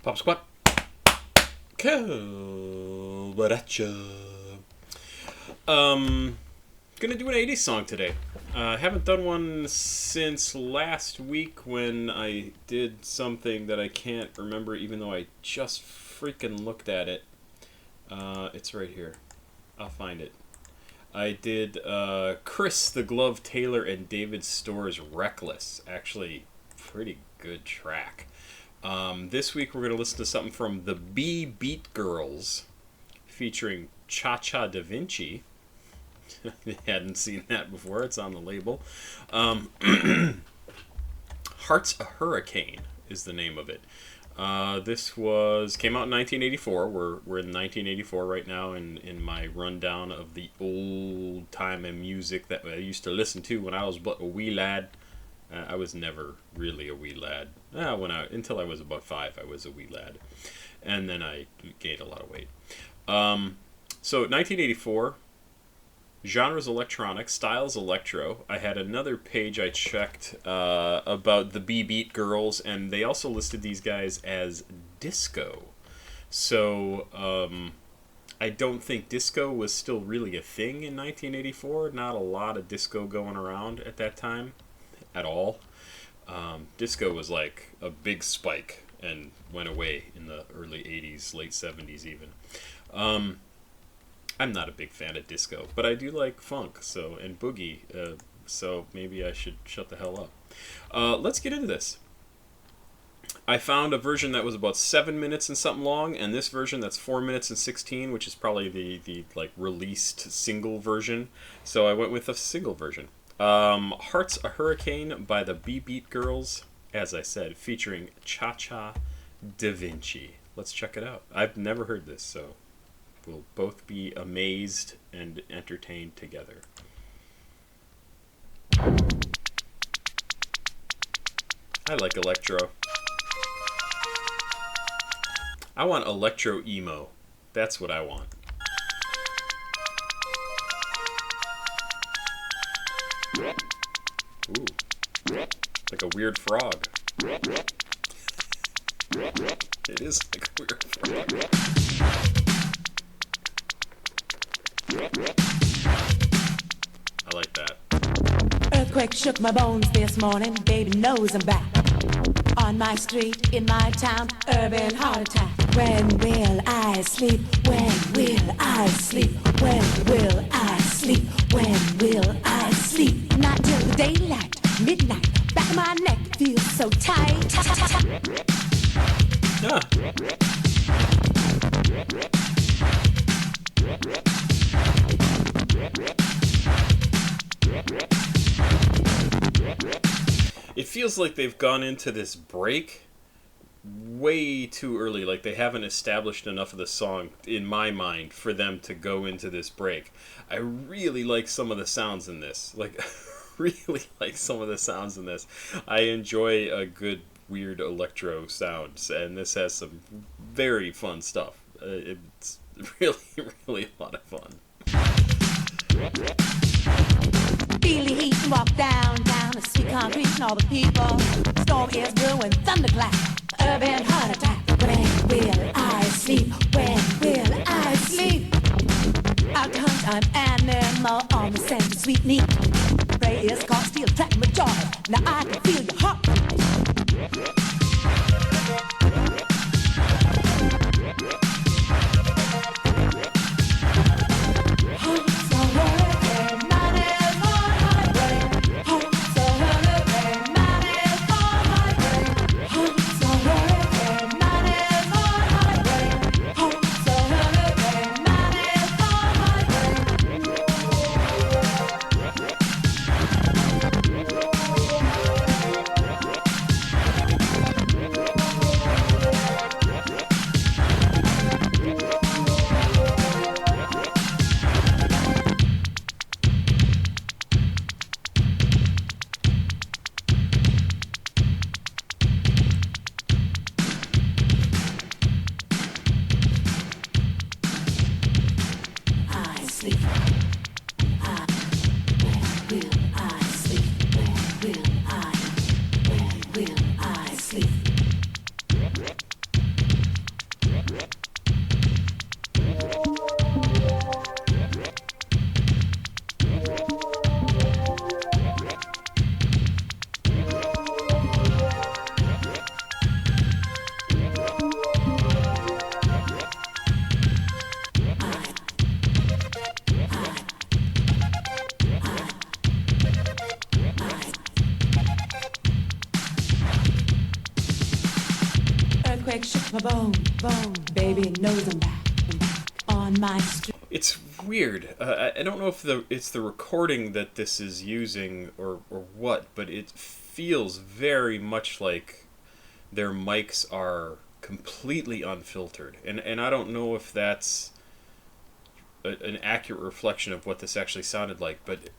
Pop Squat. Calabaracha. Gonna do an 80s song today. Haven't done one since last week when I did something that I can't remember even though I just freaking looked at it. It's right here. I'll find it. I did Chris the Glove Taylor and David Storr's Reckless. Actually, pretty good track. This week we're going to listen to something from the B-Beat Girls featuring Cha-Cha Da Vinci. Hadn't seen that before. It's on the label. Heart's a Hurricane is the name of it. This came out in 1984. We're in 1984 right now in my rundown of the old time and music that I used to listen to when I was but a wee lad. I was never really a wee lad. Until I was about 5, I was a wee lad. And then I gained a lot of weight. So 1984, genres electronic, styles electro. I had another page I checked about the B-Beat Girls, and they also listed these guys as disco. So I don't think disco was still really a thing in 1984. Not a lot of disco going around at that time at all. Disco was like a big spike and went away in the early 80s, late 70s even. I'm not a big fan of disco, but I do like funk and boogie, so maybe I should shut the hell up. Let's get into this. I found a version that was about 7 minutes and something long, and this version that's 4 minutes and 16, which is probably the like released single version. So I went with a single version. Heart's a Hurricane by the B-Beat Girls, as I said, featuring Cha-Cha Da Vinci. Let's check it out. I've never heard this, so we'll both be amazed and entertained together. I like electro. I want electro emo. That's what I want. Ooh. Like a weird frog. It is like a weird frog. I like that. Earthquake shook my bones this morning. Baby knows I'm back. On my street, in my town, urban heart attack. When will I sleep? When will I sleep? When will I sleep? When will I sleep? Not till the daylight, midnight. Back of my neck feels so tight. Yeah. It feels like they've gone into this break way too early. Like they haven't established enough of the song, in my mind, for them to go into this break. I really like some of the sounds in this. Really like some of the sounds in this. I enjoy a good, weird electro sounds, and this has some very fun stuff. It's really, really a lot of fun. Feel the heat and walk down the sweet concrete and all the people. Storm is brewing, thunderclap, urban heart attack. When will I sleep? When will I sleep? Out to hunt, I'm animal on the scent of sweet meat. Prey is caught, steel trap my joy. Now I can feel your heart. earthquake shook my bone. Baby knows I'm back on my street. It's weird. I don't know if it's the recording that this is using or what, but it feels very much like their mics are completely unfiltered, and I don't know if that's an accurate reflection of what this actually sounded like, but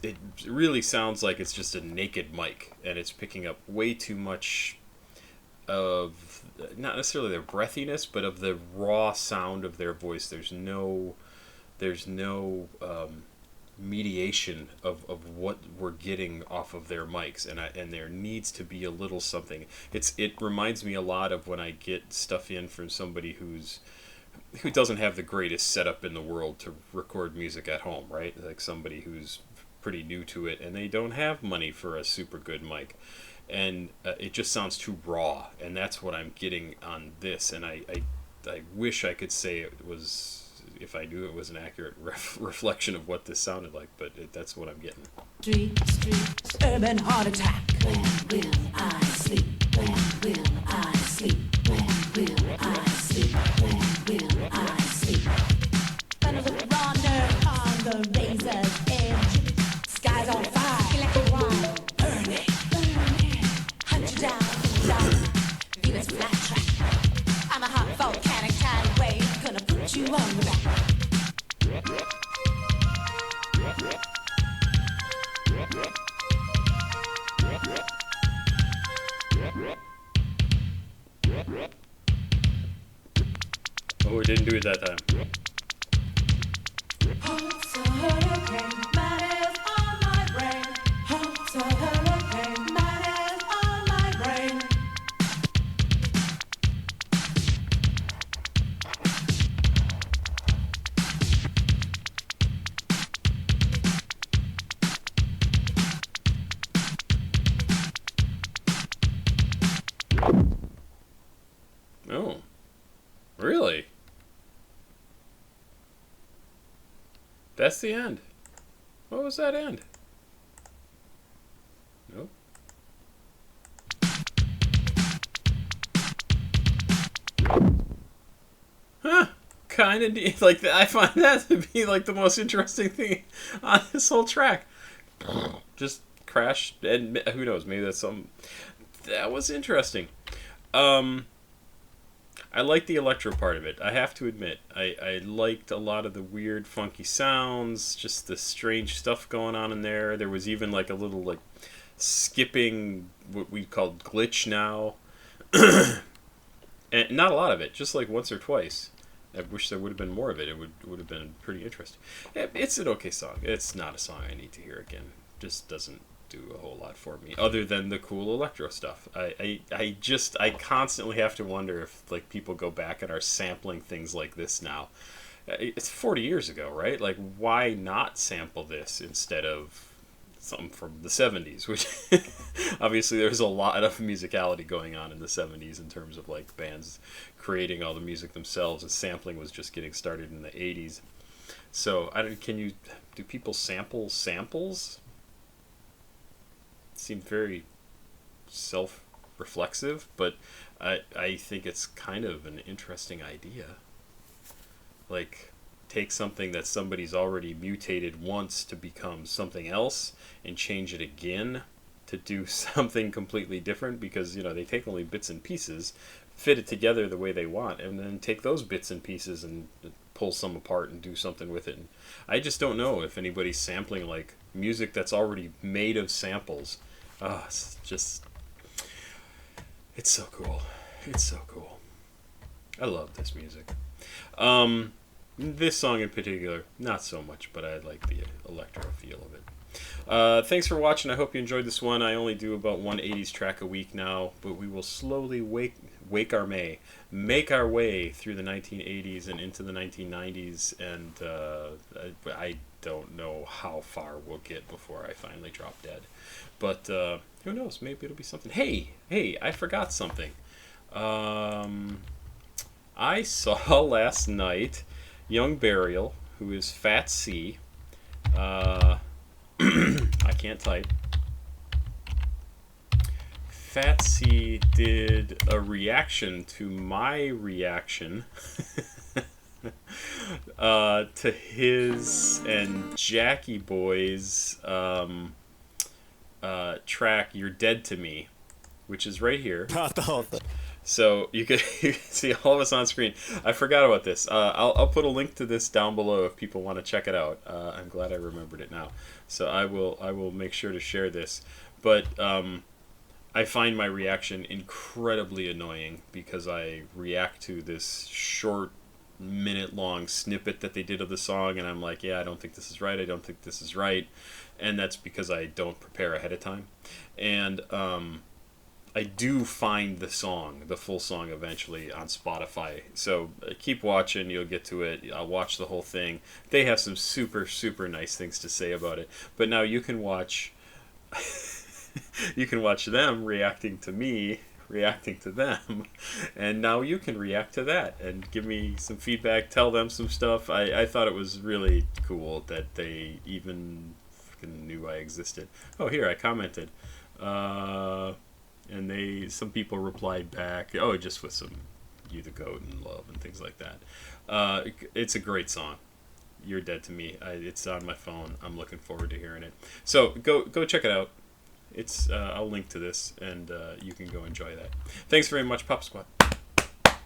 it really sounds like it's just a naked mic, and it's picking up way too much of not necessarily their breathiness, but of the raw sound of their voice. There's no mediation of what we're getting off of their mics, and there needs to be a little something. It reminds me a lot of when I get stuff in from somebody who doesn't have the greatest setup in the world to record music at home, right? Like somebody who's pretty new to it and they don't have money for a super good mic, and it just sounds too raw, and that's what I'm getting on this. And I wish I could say it was, if I knew it was an accurate reflection of what this sounded like, but that's what I'm getting. Streets, urban heart attack. When will I sleep? When will I sleep? When will I sleep? When will I sleep? When will it wander on the razor's edge? Skies on fire, electric wire, burning. Hunt you down, Venus flat track. I'm a hot volcanic tidal wave, gonna put you on the back. Oh, it didn't do it that time. Heart's a hurricane, matters on my brain. Heart's a hurricane, matters on my brain. Oh, really? That's the end. What was that end? Nope. Huh. Kind of like I find that to be like the most interesting thing on this whole track. Just crashed, and who knows? Maybe that's some. That was interesting. I liked the electro part of it. I have to admit, I liked a lot of the weird, funky sounds, just the strange stuff going on in there. There was even like a little like skipping, what we call glitch now, and not a lot of it, just like once or twice. I wish there would have been more of it. It would have been pretty interesting. It's an okay song. It's not a song I need to hear again. Just doesn't do a whole lot for me, other than the cool electro stuff. I constantly have to wonder if like people go back and are sampling things like this now. It's 40 years ago, right? Like, why not sample this instead of something from the 70s, which obviously there's a lot of musicality going on in the 70s in terms of like bands creating all the music themselves, and sampling was just getting started in the 80s. So do people sample samples? Seemed very self-reflexive, but I think it's kind of an interesting idea. Like, take something that somebody's already mutated once to become something else and change it again to do something completely different, because, you know, they take only bits and pieces, fit it together the way they want, and then take those bits and pieces and pull some apart and do something with it. And I just don't know if anybody's sampling like music that's already made of samples. It's so cool. It's so cool. I love this music. This song in particular, not so much, but I like the electro feel of it. Thanks for watching. I hope you enjoyed this one. I only do about one 80s track a week now, but we will slowly make our way through the 1980s and into the 1990s, and I don't know how far we'll get before I finally drop dead. But who knows? Maybe it'll be something. Hey, I forgot something. I saw last night Young Burial, who is Fat C. I can't type. Fatsy did a reaction to my reaction to his and Jackie Boy's track "You're Dead to Me," which is right here. Not the whole thing. So you can see all of us on screen. I forgot about this. I'll put a link to this down below if people want to check it out. I'm glad I remembered it now. So I will make sure to share this. But I find my reaction incredibly annoying because I react to this short minute-long snippet that they did of the song, and I'm like, yeah, I don't think this is right. I don't think this is right. And that's because I don't prepare ahead of time. And I do find the full song eventually on Spotify. So keep watching, you'll get to it. I'll watch the whole thing. They have some super, super nice things to say about it. But now you can watch you can watch them reacting to me, reacting to them. And now you can react to that and give me some feedback, tell them some stuff. I thought it was really cool that they even fucking knew I existed. Oh, here, I commented. And some people replied back, oh, just with some "You the Goat" and love and things like that. It's a great song. "You're Dead to Me." It's on my phone. I'm looking forward to hearing it. So go check it out. It's I'll link to this, and you can go enjoy that. Thanks very much, Papa Squat.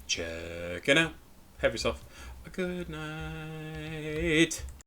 Check it out. Have yourself a good night.